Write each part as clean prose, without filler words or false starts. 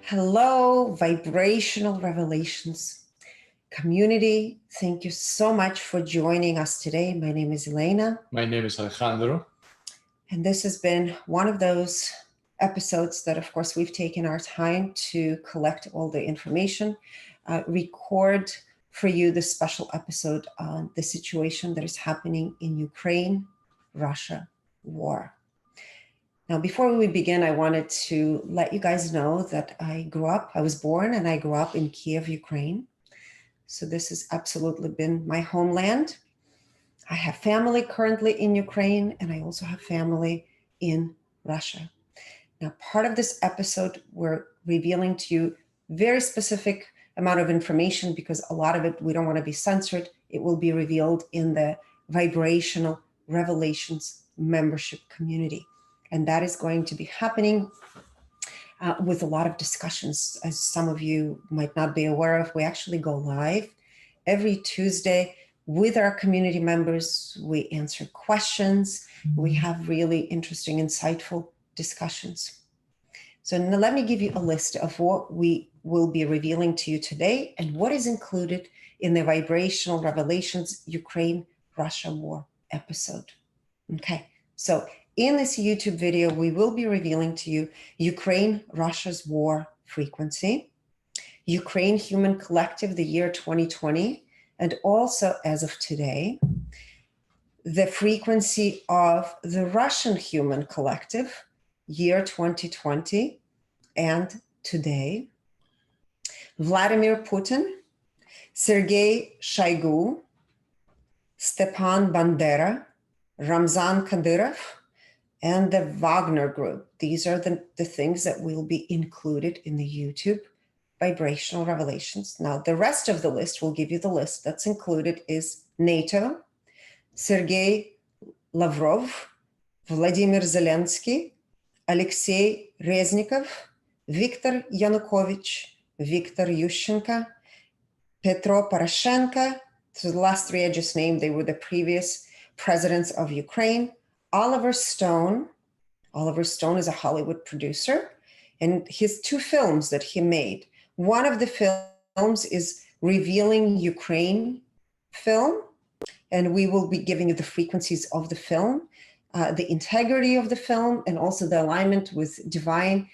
Hello, Vibrational Revelations community. Thank you so much for joining us today. My name is Elena. My name is Alejandro. And this has been one of those episodes that, of course, we've taken our time to collect all the information, record for you this special episode on the situation that is happening in Ukraine-Russia war. Now, before we begin, I wanted to let you guys know that I was born and I grew up in Kiev, Ukraine. So this has absolutely been my homeland. I have family currently in Ukraine, and I also have family in Russia. Now, part of this episode, we're revealing to you very specific amount of information because a lot of it, we don't want to be censored. It will be revealed in the Vibrational Revelations membership community. And that is going to be happening with a lot of discussions. As some of you might not be aware of, we actually go live every Tuesday with our community members. We answer questions. We have really interesting, insightful discussions. So now let me give you a list of what we will be revealing to you today and what is included in the Vibrational Revelations Ukraine-Russia War episode. Okay, so in this YouTube video, we will be revealing to you Ukraine-Russia's war frequency, Ukraine Human Collective, the year 2020, and also as of today, the frequency of the Russian Human Collective, year 2020, and today, Vladimir Putin, Sergei Shoigu, Stepan Bandera, Ramzan Kadyrov, and the Wagner Group. These are the things that will be included in the YouTube Vibrational Revelations. Now, the rest of the list, we'll give you the list that's included, is NATO, Sergei Lavrov, Vladimir Zelensky, Alexei Reznikov, Viktor Yanukovych, Viktor Yushchenko, Petro Poroshenko. So the last three I just named, they were the previous presidents of Ukraine. Oliver Stone. Oliver Stone is a Hollywood producer, and his two films that he made. One of the films is Revealing Ukraine film, and we will be giving you the frequencies of the film, the integrity of the film, and also the alignment with divine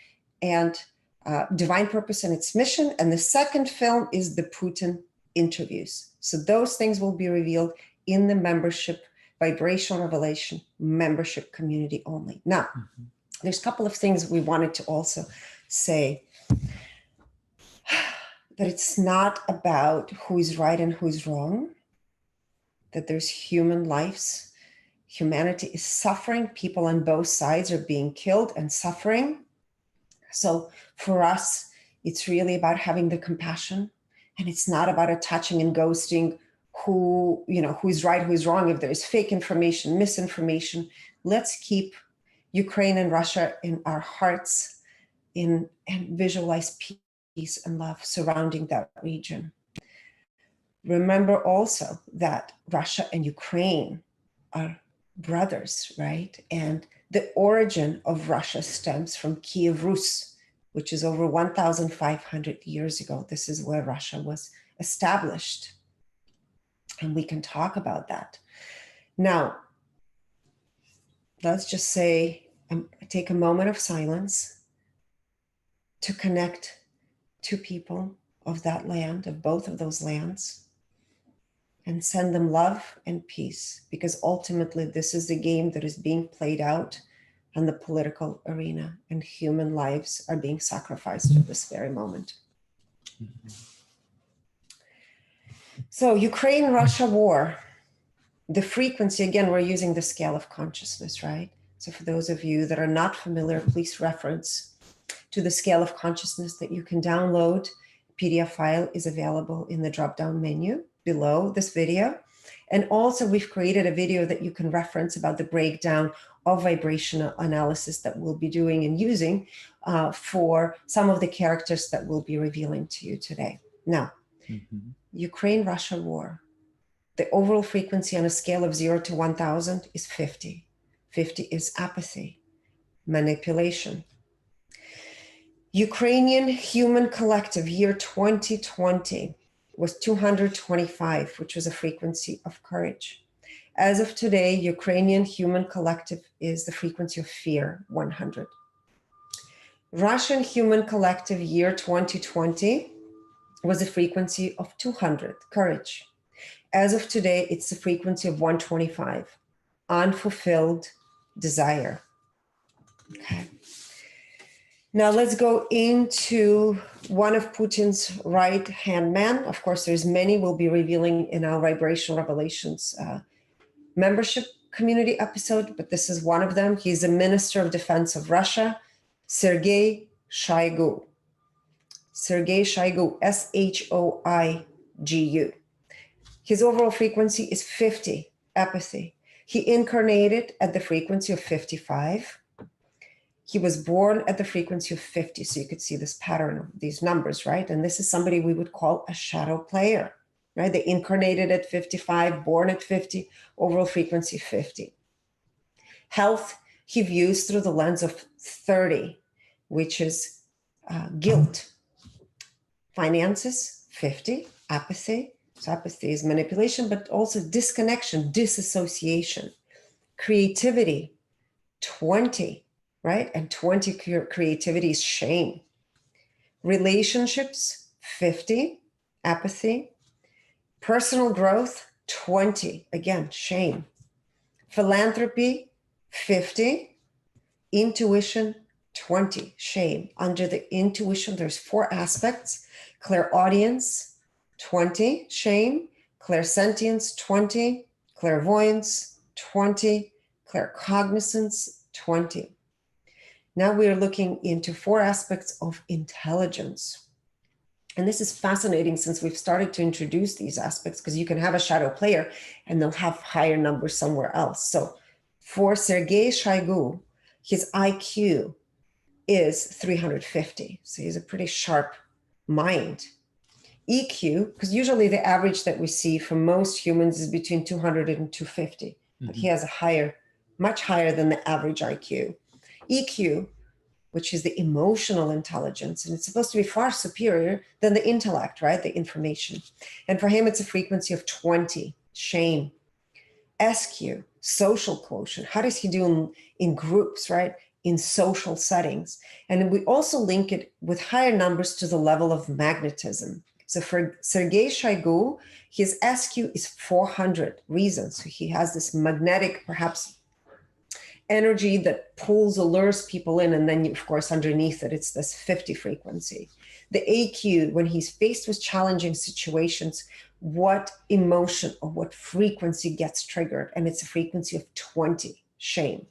purpose and its mission. And the second film is the Putin interviews. So those things will be revealed in the membership Vibrational Revelation membership community only. Now, there's a couple of things we wanted to also say, that it's not about who is right and who is wrong, that there's human lives. Humanity is suffering. People on both sides are being killed and suffering. So for us, it's really about having the compassion, and it's not about attaching and ghosting who's right, who's wrong. If there's fake information, misinformation, let's keep Ukraine and Russia in our hearts and visualize peace and love surrounding that region. Remember also that Russia and Ukraine are brothers, right? And the origin of Russia stems from Kiev Rus, which is over 1,500 years ago. This is where Russia was established. And we can talk about that. Now, let's just say, take a moment of silence to connect to people of that land, of both of those lands, and send them love and peace, because ultimately this is the game that is being played out in the political arena, and human lives are being sacrificed at this very moment. So Ukraine-Russia war, the frequency, again, we're using the scale of consciousness, right? So for those of you that are not familiar, please reference to the scale of consciousness that you can download. PDF file is available in the drop-down menu below this video. And also we've created a video that you can reference about the breakdown of vibrational analysis that we'll be doing and using for some of the characters that we'll be revealing to you today. Now, Ukraine-Russia war, the overall frequency on a scale of 0 to 1,000 is 50. 50 is apathy, manipulation. Ukrainian Human Collective year 2020 was 225, which was a frequency of courage. As of today, Ukrainian Human Collective is the frequency of fear, 100. Russian Human Collective year 2020 was a frequency of 200, courage. As of today, it's the frequency of 125, unfulfilled desire. Okay. Now let's go into one of Putin's right-hand man. Of course, there's many we'll be revealing in our Vibrational Revelations membership community episode, but this is one of them. He's the Minister of Defense of Russia, Sergei Shoigu. Sergei Shoigu, Shoigu. His overall frequency is 50, apathy. He incarnated at the frequency of 55. He was born at the frequency of 50. So you could see this pattern of these numbers, right? And this is somebody we would call a shadow player, right? They incarnated at 55, born at 50, overall frequency 50. Health, he views through the lens of 30, which is guilt. Finances, 50, apathy. So apathy is manipulation, but also disconnection, disassociation. Creativity, 20, right? And 20 creativity is shame. Relationships, 50, apathy. Personal growth, 20, again, shame. Philanthropy, 50. Intuition, 20, shame. Under the intuition, there's 4 aspects. Clairaudience, 20, shame. Clairsentience, 20. Clairvoyance, 20. Claircognizance, 20. Now we are looking into 4 aspects of intelligence. And this is fascinating since we've started to introduce these aspects, because you can have a shadow player and they'll have higher numbers somewhere else. So for Sergei Shoigu, his IQ is 350. So he's a pretty sharp mind. EQ, because usually the average that we see for most humans is between 200 and 250. But he has a higher, much higher than the average IQ. EQ, which is the emotional intelligence, and it's supposed to be far superior than the intellect, right? The information. And for him, it's a frequency of 20, shame. SQ, social quotient. How does he do in groups, right? In social settings. And we also link it with higher numbers to the level of magnetism. So for Sergei Shoigu, his SQ is 400 reasons. So he has this magnetic, perhaps, energy that pulls, allures people in. And then, of course, underneath it, it's this 50 frequency. The AQ, when he's faced with challenging situations, what emotion or what frequency gets triggered? And it's a frequency of 20, shame.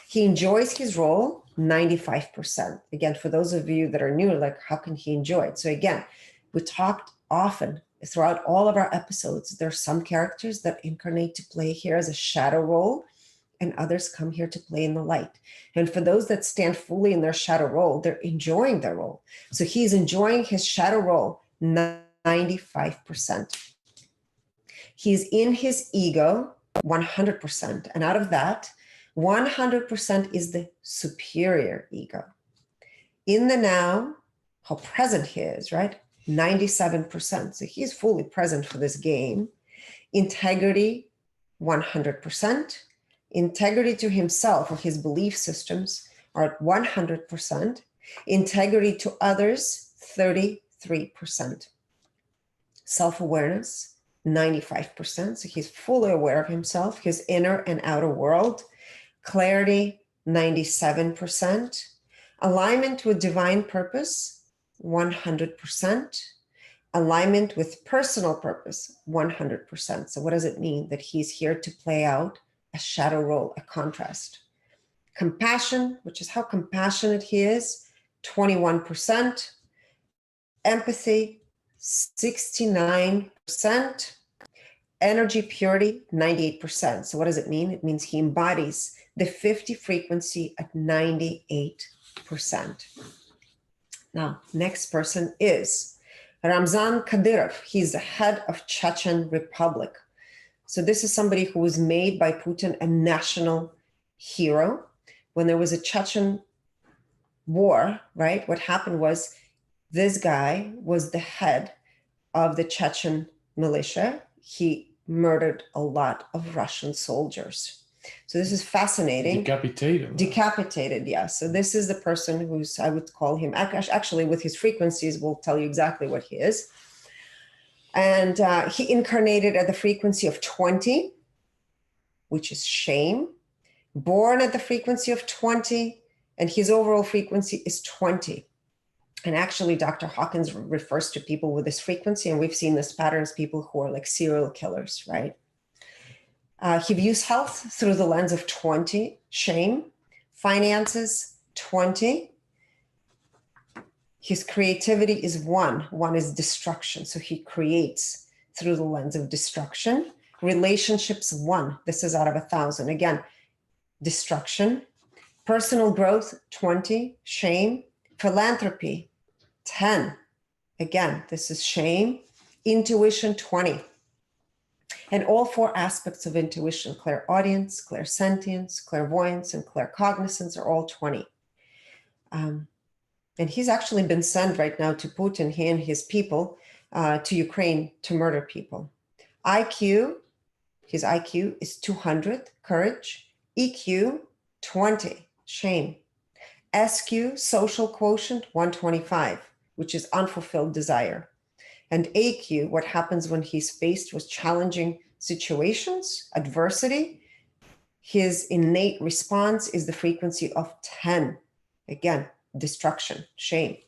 He enjoys his role, 95%. Again, for those of you that are new, like, how can he enjoy it? So again, we talked often throughout all of our episodes, there are some characters that incarnate to play here as a shadow role, and others come here to play in the light. And for those that stand fully in their shadow role, they're enjoying their role. So he's enjoying his shadow role, 95%. He's in his ego, 100%. And out of that, 100% is the superior ego. In the now, how present he is, right? 97%. So he's fully present for this game. Integrity, 100%. Integrity to himself or his belief systems are at 100%. Integrity to others, 33%. Self-awareness, 95%. So he's fully aware of himself, his inner and outer world. Clarity, 97%. Alignment with divine purpose, 100%. Alignment with personal purpose, 100%. So what does it mean? That he's here to play out a shadow role, a contrast. Compassion, which is how compassionate he is, 21%. Empathy, 69%. Energy purity, 98%. So what does it mean? It means he embodies the 50 frequency at 98%. Now, next person is Ramzan Kadyrov. He's the head of Chechen Republic. So this is somebody who was made by Putin a national hero. When there was a Chechen war, right? What happened was this guy was the head of the Chechen militia. He murdered a lot of Russian soldiers. So this is fascinating. Decapitated. Decapitated, yeah. So this is the person who's, I would call him, actually with his frequencies, will tell you exactly what he is. And he incarnated at the frequency of 20, which is shame. Born at the frequency of 20, and his overall frequency is 20. And actually, Dr. Hawkins refers to people with this frequency, and we've seen this pattern as people who are like serial killers, right? He views health through the lens of 20, shame, finances, 20. His creativity is 1. 1 is destruction. So he creates through the lens of destruction. Relationships, 1. This is out of 1,000. Again, destruction. Personal growth, 20, shame. Philanthropy, 10. Again, this is shame. Intuition, 20. And all 4 aspects of intuition, clairaudience, clairsentience, clairvoyance, and claircognizance, are all 20. And he's actually been sent right now to Putin, he and his people, to Ukraine to murder people. IQ, his IQ is 200, courage. EQ, 20, shame. SQ, social quotient, 125, which is unfulfilled desire. And AQ, what happens when he's faced with challenging situations, adversity, his innate response is the frequency of 10. Again, destruction, shame.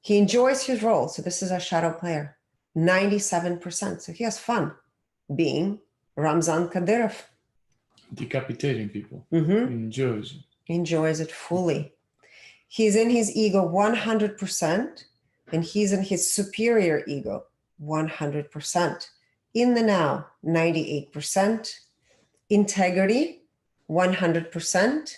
He enjoys his role. So this is a shadow player, 97%. So he has fun being Ramzan Kadyrov. Decapitating people. He enjoys it fully. He's in his ego 100%, and he's in his superior ego 100%. In the now, 98%. Integrity, 100%.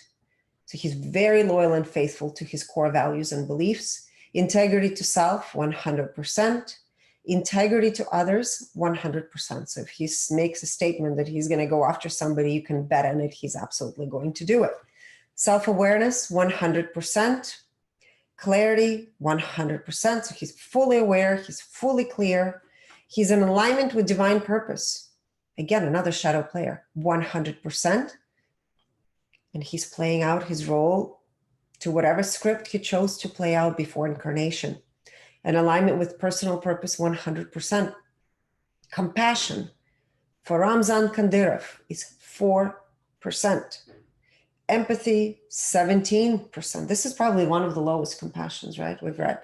So he's very loyal and faithful to his core values and beliefs. Integrity to self, 100%. Integrity to others, 100%. So if he makes a statement that he's going to go after somebody, you can bet on it, he's absolutely going to do it. Self-awareness, 100%. Clarity, 100%. So he's fully aware, he's fully clear. He's in alignment with divine purpose. Again, another shadow player, 100%. And he's playing out his role to whatever script he chose to play out before incarnation. And alignment with personal purpose, 100%. Compassion for Ramzan Kadyrov is 4%. Empathy, 17%. This is probably one of the lowest compassions, right? We've read.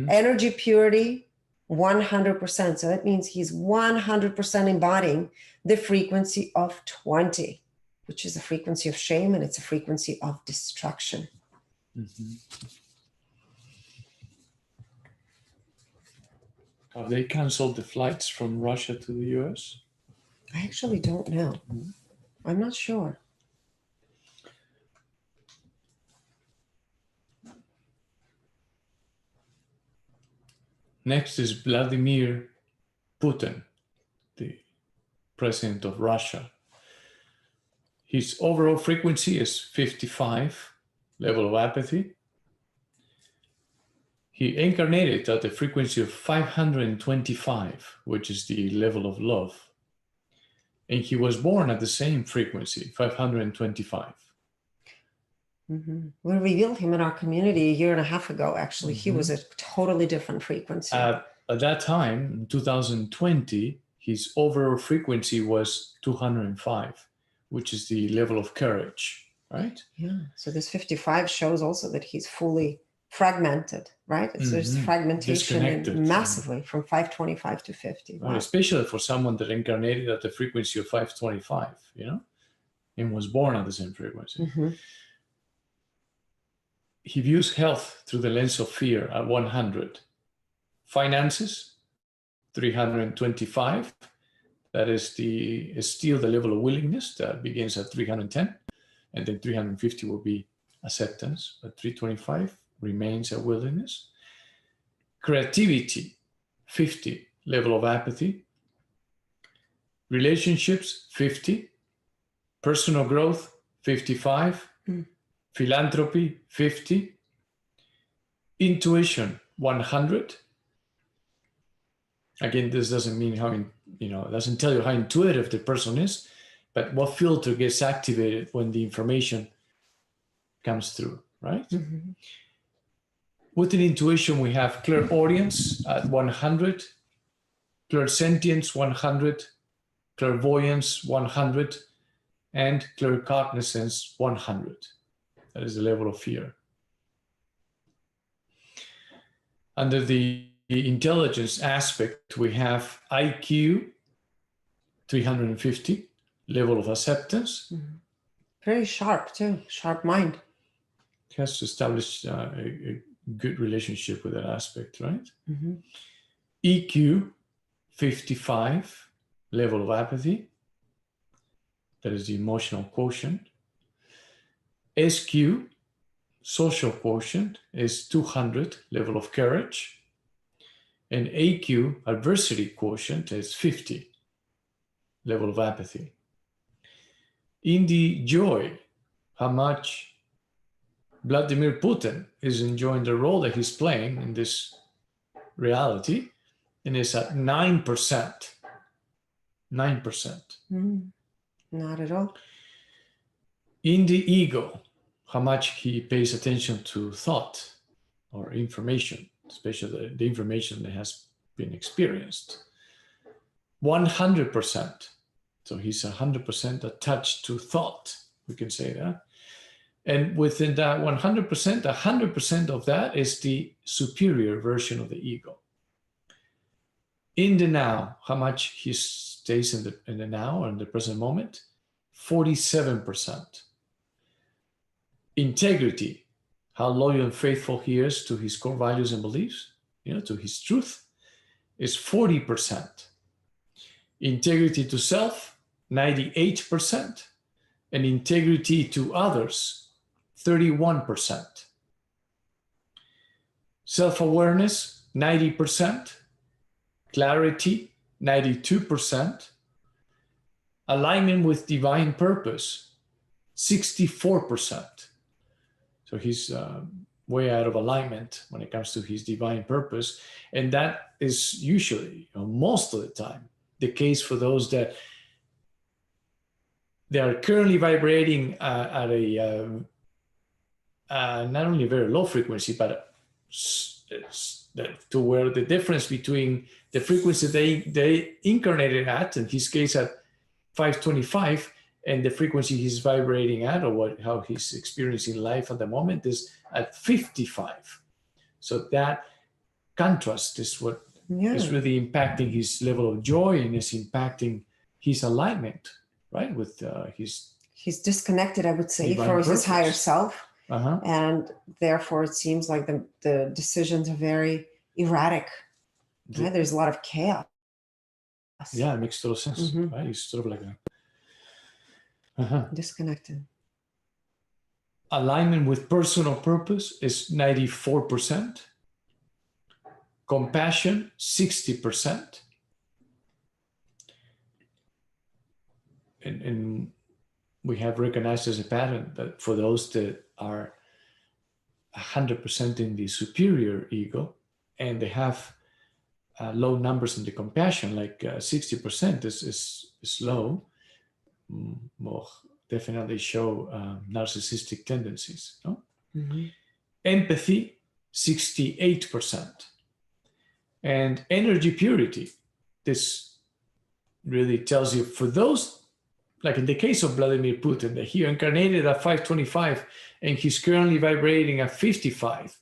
Energy purity, 100%. So that means he's 100% embodying the frequency of 20, which is a frequency of shame, and it's a frequency of destruction. Have they canceled the flights from Russia to the US? I actually don't know. I'm not sure. Next is Vladimir Putin, the president of Russia. His overall frequency is 55, level of apathy. He incarnated at the frequency of 525, which is the level of love. And he was born at the same frequency, 525. We revealed him in our community a year and a half ago, actually. He was a totally different frequency. At that time, in 2020, his overall frequency was 205, which is the level of courage, right? Yeah, so this 55 shows also that he's fully fragmented, right? It's there's fragmentation massively from 525 to 50. Right, wow. Especially for someone that incarnated at the frequency of 525, you know, and was born at the same frequency. He views health through the lens of fear at 100. Finances, 325. That is still the level of willingness that begins at 310. And then 350 will be acceptance. But 325 remains a willingness. Creativity, 50, level of apathy. Relationships, 50. Personal growth, 55. Philanthropy, 50. Intuition, 100. Again, this doesn't mean how, it doesn't tell you how intuitive the person is, but what filter gets activated when the information comes through, right? Mm-hmm. Within intuition, we have clairaudience at 100, clairsentience, 100, clairvoyance, 100, and claircognizance, 100. That is the level of fear. Under the intelligence aspect, we have IQ, 350, level of acceptance. Mm-hmm. Very sharp too, sharp mind. It has to establish a good relationship with that aspect, right? Mm-hmm. EQ, 55, level of apathy. That is the emotional quotient. SQ, social quotient, is 200, level of courage. And AQ, adversity quotient, is 50, level of apathy. In the joy, how much Vladimir Putin is enjoying the role that he's playing in this reality, and is at 9%. 9%. Mm-hmm. Not at all. In the ego, how much he pays attention to thought or information, especially the information that has been experienced. 100%. So he's 100% attached to thought, we can say that. And within that 100%, 100% of that is the superior version of the ego. In the now, how much he stays in the now or in the present moment? 47%. Integrity, how loyal and faithful he is to his core values and beliefs, to his truth, is 40%. Integrity to self, 98%. And integrity to others, 31%. Self-awareness, 90%. Clarity, 92%. Alignment with divine purpose, 64%. So he's way out of alignment when it comes to his divine purpose. And that is usually, most of the time, the case for those that they are currently vibrating at a not only a very low frequency, but to where the difference between the frequency they incarnated at, in his case at 525, and the frequency he's vibrating at, or how he's experiencing life at the moment, is at 55. So that contrast is what is really impacting his level of joy, and is impacting his alignment, right, with he's disconnected, I would say, divine from purpose. his higher self. Uh-huh. And therefore it seems like the decisions are very erratic. Right? There's a lot of chaos. Yeah, it makes total sense. Mm-hmm. Right? He's sort of like disconnected. Alignment with personal purpose is 94%. Compassion, 60%. And we have recognized as a pattern that for those that are 100% in the superior ego, and they have low numbers in the compassion, like 60% is low, more definitely show narcissistic tendencies. No? Mm-hmm. Empathy, 68%. And energy purity, this really tells you for those, like in the case of Vladimir Putin, that he incarnated at 525 and he's currently vibrating at 55.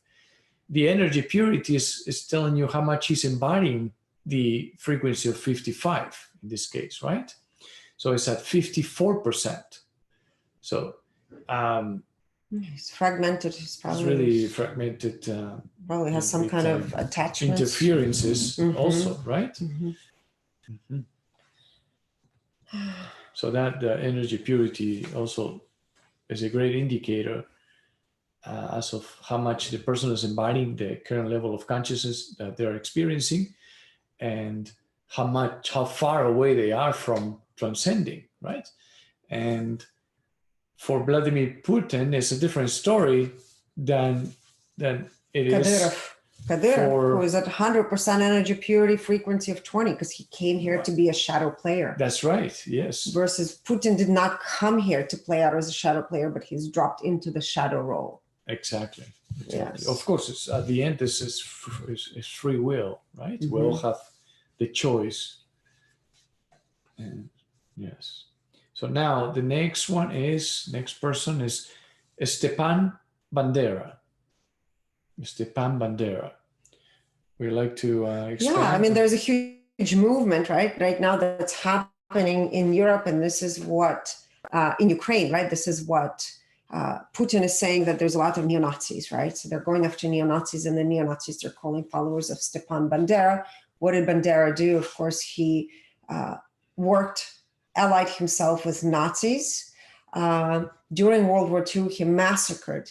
The energy purity is telling you how much he's embodying the frequency of 55 in this case, right? So it's at 54%. So he's fragmented. He's probably really fragmented. Probably has some kind of attachment. Interferences also, right? Mm-hmm. Mm-hmm. So that energy purity also is a great indicator as of how much the person is embodying the current level of consciousness that they're experiencing, and how far away they are from transcending, right? And for Vladimir Putin, it's a different story than it is Kadyrov, who is at 100% energy purity frequency of 20, because he came here to be a shadow player. That's right. Yes. Versus Putin did not come here to play out as a shadow player, but he's dropped into the shadow role. Exactly. Yes. Of course, it's, at the end, this is free will, right? We all have the choice. And yes. So now the next person is Stepan Bandera. Stepan Bandera. We like to explain. Yeah, I mean, there's a huge movement, right now that's happening in Europe, and this is what in Ukraine, right? This is what Putin is saying, that there's a lot of neo-Nazis, right? So they're going after neo-Nazis, and the neo-Nazis they're calling followers of Stepan Bandera. What did Bandera do? Of course, he allied himself with Nazis. During World War II, he massacred.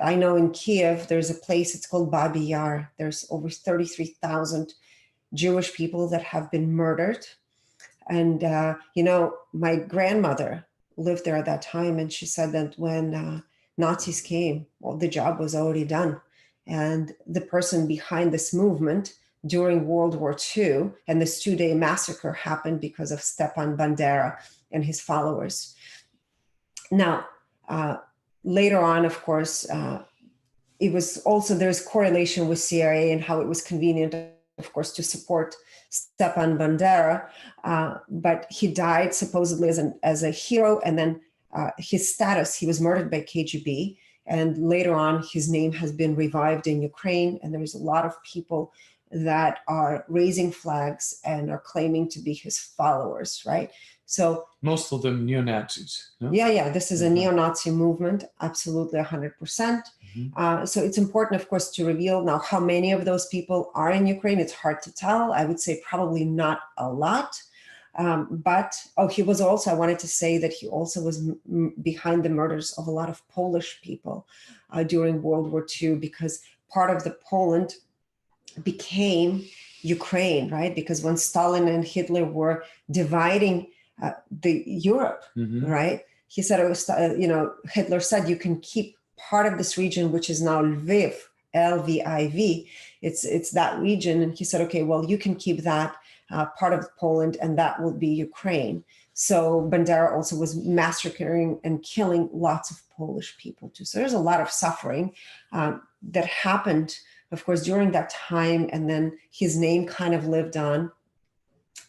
I know in Kiev, there's a place, it's called Babi Yar. There's over 33,000 Jewish people that have been murdered. And, my grandmother lived there at that time, and she said that when Nazis came, well, the job was already done. And the person behind this movement during World War II, and this 2-day massacre happened because of Stepan Bandera and his followers. Now, later on, of course, it was also, there's correlation with CIA and how it was convenient, of course, to support Stepan Bandera, but he died supposedly as a hero, and then his status, he was murdered by KGB, and later on his name has been revived in Ukraine, and there's a lot of people that are raising flags and are claiming to be his followers, right? So most of them neo-Nazis. No? Yeah, this is a neo-Nazi movement, absolutely 100%. So it's important, of course, to reveal now how many of those people are in Ukraine. It's hard to tell. I would say probably not a lot. But he was also, I wanted to say that he also was behind the murders of a lot of Polish people during World War II, because part of the Poland became Ukraine, right? Because when Stalin and Hitler were dividing the Europe, right? He said, Hitler said, you can keep part of this region, which is now Lviv, Lviv. It's that region. And he said, okay, well, you can keep that part of Poland, and that will be Ukraine. So Bandera also was massacring and killing lots of Polish people too. So there's a lot of suffering that happened, of course, during that time. And then his name kind of lived on.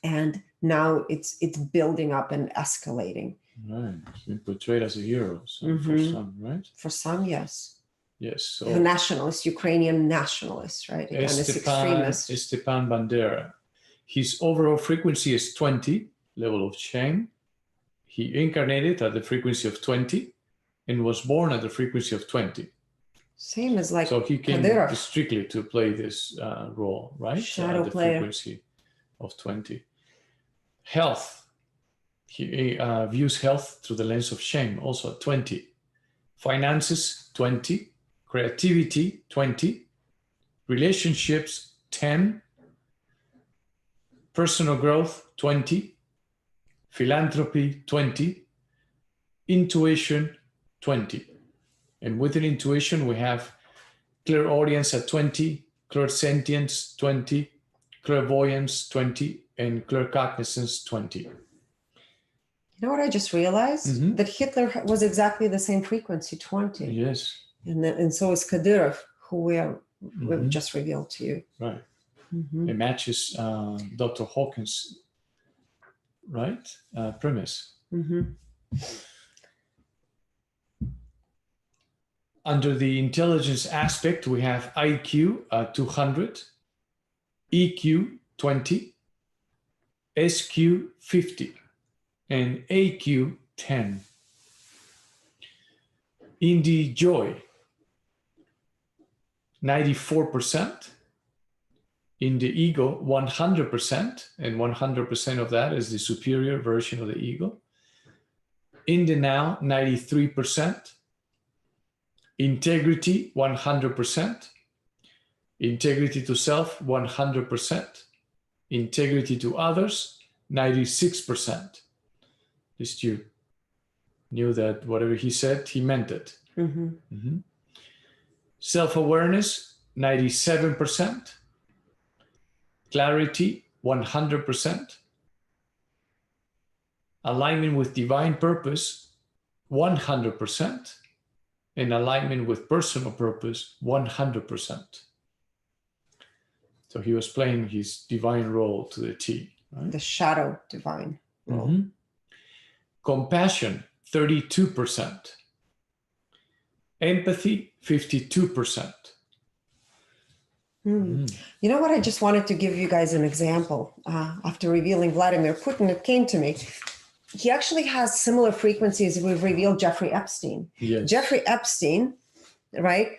And now it's building up and escalating. Right. He's been portrayed as a hero for some, right? For some, yes. Yes. So a nationalist, Ukrainian nationalist, right? Again, it's extremist. Stepan Bandera. His overall frequency is 20, level of shame. He incarnated at the frequency of 20 and was born at the frequency of 20. Same as like so he came Kadyrov. strictly to play this role, right? Shadow at the player. frequency of 20. Health. He views health through the lens of shame, also at 20. Finances, 20. Creativity, 20. Relationships, 10. Personal growth, 20. Philanthropy, 20. Intuition, 20. And within intuition, we have clairaudience at 20, clairsentience, 20, clairvoyance, 20, and claircognizance, 20. You know what I just realized? That Hitler was exactly the same frequency, 20. Yes. And so is Kadyrov, who we've just revealed to you. Right. It matches Dr. Hawkins' premise. Under the intelligence aspect, we have IQ 200, EQ 20, SQ 50, and AQ 10. In the joy, 94%. In the ego, 100%, and 100% of that is the superior version of the ego. In the now, 93%. Integrity, 100%. Integrity to self, 100%. Integrity to others, 96%. Just you knew that whatever he said, he meant it. Self-awareness, 97%. Clarity, 100%. Alignment with divine purpose, 100%. And alignment with personal purpose, 100%. So he was playing his divine role to the T. Right? The shadow divine role. Mm-hmm. Compassion, 32%. Empathy, 52%. You know what? I just wanted to give you guys an example. After revealing Vladimir Putin, it came to me. He actually has similar frequencies. We've revealed Jeffrey Epstein. Yes. Jeffrey Epstein, right,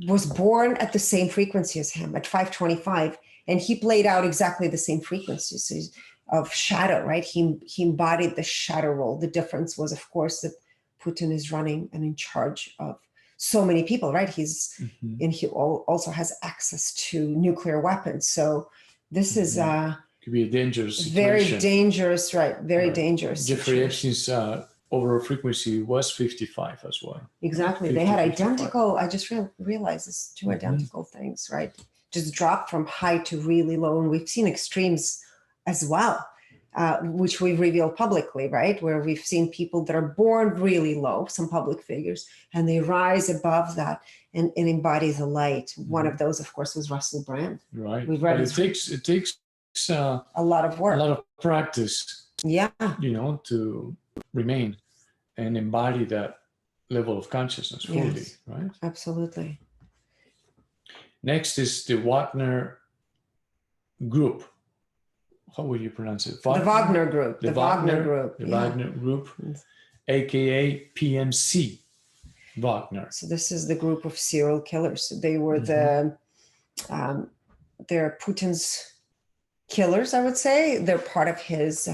was born at the same frequency as him, at 525, and he played out exactly the same frequencies of shadow, right? He embodied the shadow role. The difference was, of course, that Putin is running and in charge of so many people, right? And he also has access to nuclear weapons. So this is could be a dangerous situation. Very dangerous, right? Very dangerous. Jeffrey Epstein's overall frequency was 55 as well. Exactly. 50, they had 55. identical, I just realized it's two identical things, right? Just dropped from high to really low. And we've seen extremes as well, which we've revealed publicly, right? Where we've seen people that are born really low, some public figures, and they rise above that and embody the light. One of those, of course, was Russell Brand. Right. We've read it takes a lot of work. A lot of practice. Yeah. To remain and embody that level of consciousness fully, yes, right? Absolutely. Next is the Wagner group. How would you pronounce it? The Wagner group. The Wagner group. The Wagner group, aka PMC Wagner. So this is the group of serial killers. They were they're Putin's killers, I would say. They're part of his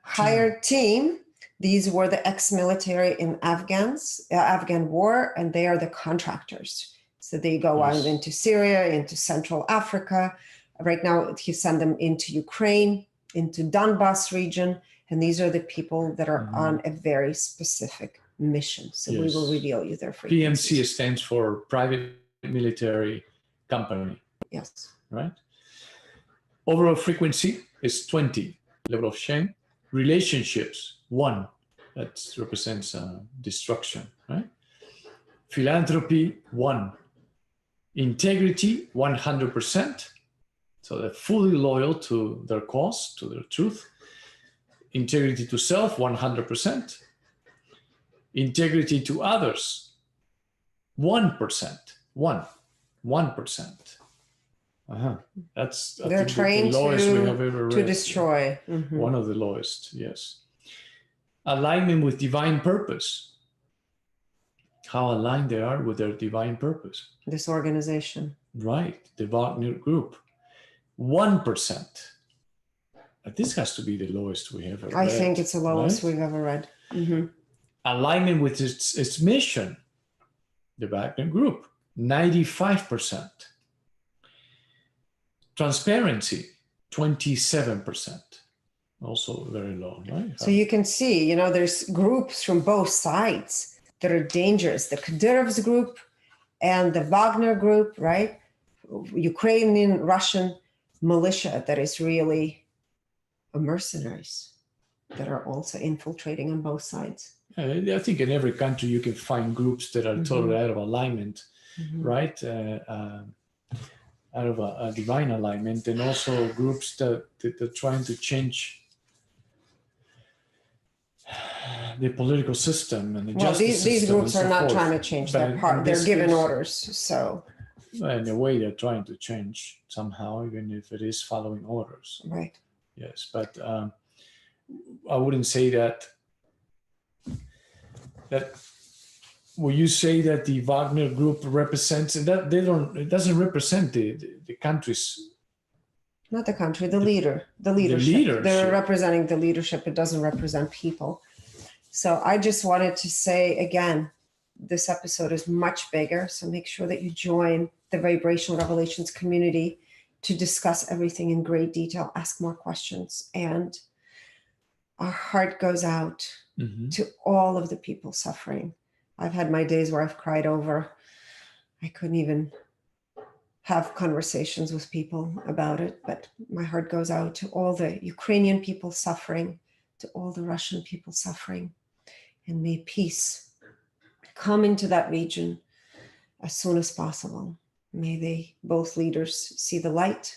hired team. These were the ex-military in Afghan war, and they are the contractors. So they go out into Syria, into Central Africa. Right now, he sent them into Ukraine, into Donbas region, and these are the people that are on a very specific mission. So we will reveal you their frequencies. PMC stands for Private Military Company. Yes. Right? Overall frequency is 20. Level of shame. Relationships, 1. That represents destruction, right? Philanthropy, 1. Integrity, 100%. So they're fully loyal to their cause, to their truth. Integrity to self, 100%. Integrity to others, 1%. 1%. That's they're trained the lowest we have ever read. To destroy. One of the lowest, yes. Alignment with divine purpose. How aligned they are with their divine purpose. This organization. Right, the Wagner group. 1%. This has to be the lowest we ever read. I think it's the lowest we've ever read. Alignment with its mission. The Wagner group. 95%. Transparency, 27%. Also very low, right? So you can see, there's groups from both sides that are dangerous. The Kadyrov's group and the Wagner group, right? Ukrainian, Russian militia that is really mercenaries that are also infiltrating on both sides. I think in every country you can find groups that are totally out of alignment, right? Out of a divine alignment, and also groups that are trying to change the political system and the justice system. These groups are not trying to change their part. They're given orders. So in a way, they're trying to change somehow, even if it is following orders. Right. Yes, but I wouldn't say that will you say that the Wagner group represents that it doesn't represent the countries? Not the country, the leadership. The leadership. They're representing the leadership. It doesn't represent people. So I just wanted to say again, this episode is much bigger. So make sure that you join the Vibrational Revelations community to discuss everything in great detail, ask more questions. And our heart goes out to all of the people suffering I've had my days where I've cried over. I couldn't even have conversations with people about it, but my heart goes out to all the Ukrainian people suffering, to all the Russian people suffering, and may peace come into that region as soon as possible. May they, both leaders, see the light.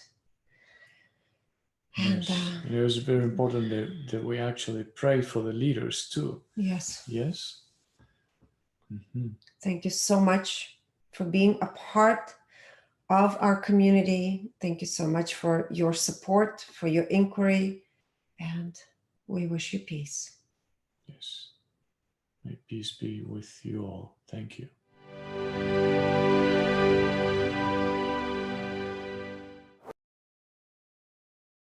And yes. It is very important that we actually pray for the leaders too. yes. Yes. Mm-hmm. Thank you so much for being a part of our community. Thank you so much for your support, for your inquiry, and we wish you peace. Yes. May peace be with you all. Thank you.